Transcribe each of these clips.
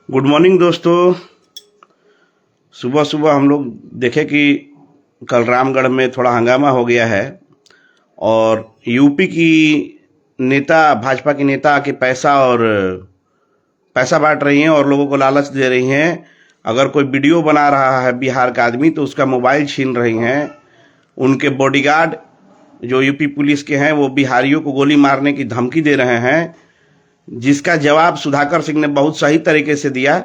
Good morning दोस्तों। सुबह सुबह हम लोग देखे कि कल रामगढ़ में थोड़ा हंगामा हो गया है और यूपी की नेता, भाजपा की नेता आके पैसा बांट रही हैं और लोगों को लालच दे रही हैं। अगर कोई वीडियो बना रहा है बिहार का आदमी तो उसका मोबाइल छीन रही हैं। उनके बॉडीगार्ड जो यूपी पुलिस के हैं वो बिहारियों को गोली मारने की धमकी दे रहे हैं, जिसका जवाब सुधाकर सिंह ने बहुत सही तरीके से दिया।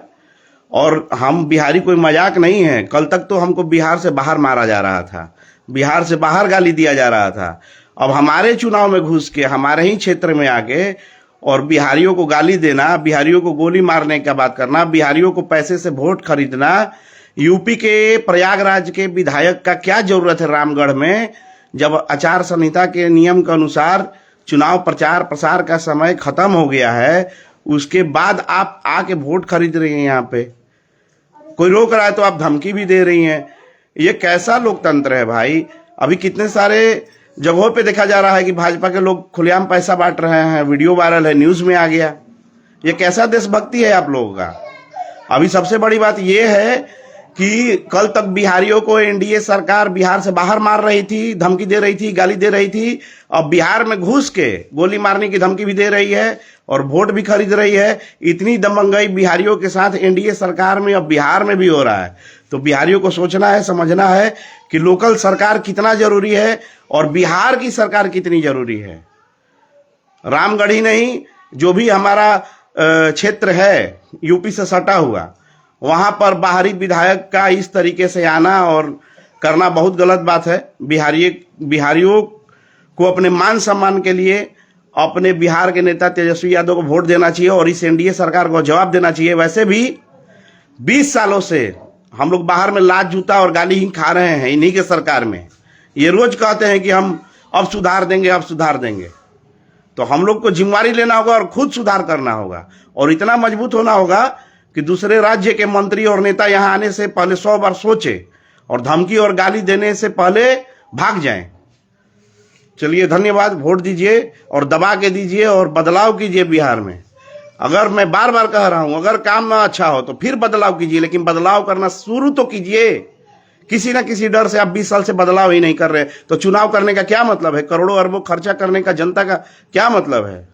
और हम बिहारी कोई मजाक नहीं है। कल तक तो हमको बिहार से बाहर मारा जा रहा था, बिहार से बाहर गाली दिया जा रहा था। अब हमारे चुनाव में घुस के हमारे ही क्षेत्र में आके और बिहारियों को गाली देना, बिहारियों को गोली मारने का बात करना, बिहारियों को पैसे से वोट खरीदना, यूपी के प्रयागराज के विधायक का क्या जरूरत है रामगढ़ में, जब आचार संहिता के नियम के अनुसार चुनाव प्रचार प्रसार का समय खत्म हो गया है, उसके बाद आप आके वोट खरीद रही हैं। यहाँ पे कोई रोक रहा है तो आप धमकी भी दे रही हैं। ये कैसा लोकतंत्र है भाई? अभी कितने सारे जगहों पे देखा जा रहा है कि भाजपा के लोग खुलेआम पैसा बांट रहे हैं, वीडियो वायरल है, न्यूज में आ गया। ये कैसा देशभक्ति है आप लोगों का? अभी सबसे बड़ी बात ये है कि कल तक बिहारियों को एनडीए सरकार बिहार से बाहर मार रही थी, धमकी दे रही थी, गाली दे रही थी। अब बिहार में घुस के गोली मारने की धमकी भी दे रही है और वोट भी खरीद रही है। इतनी दमंगई बिहारियों के साथ एनडीए सरकार में अब बिहार में भी हो रहा है। तो बिहारियों को सोचना है, समझना है कि लोकल सरकार कितना जरूरी है और बिहार की सरकार कितनी जरूरी है। रामगढ़ ही नहीं, जो भी हमारा क्षेत्र है यूपी से सटा हुआ, वहां पर बाहरी विधायक का इस तरीके से आना और करना बहुत गलत बात है। बिहारियों को अपने मान सम्मान के लिए अपने बिहार के नेता तेजस्वी यादव को वोट देना चाहिए और इस एनडीए सरकार को जवाब देना चाहिए। वैसे भी 20 सालों से हम लोग बाहर में लात जूता और गाली ही खा रहे हैं इन्हीं के सरकार में। ये रोज कहते हैं कि हम अब सुधार देंगे, अब सुधार देंगे। तो हम लोग को जिम्मेवारी लेना होगा और खुद सुधार करना होगा और इतना मजबूत होना होगा कि दूसरे राज्य के मंत्री और नेता यहां आने से पहले 100 बार सोचे और धमकी और गाली देने से पहले भाग जाएं। चलिए, धन्यवाद। वोट दीजिए और दबा के दीजिए और बदलाव कीजिए बिहार में। अगर मैं बार बार कह रहा हूं, अगर काम ना अच्छा हो तो फिर बदलाव कीजिए, लेकिन बदलाव करना शुरू तो कीजिए। किसी ना किसी डर से आप 20 साल से बदलाव ही नहीं कर रहे तो चुनाव करने का क्या मतलब है? करोड़ों अरबों खर्चा करने का जनता का क्या मतलब है?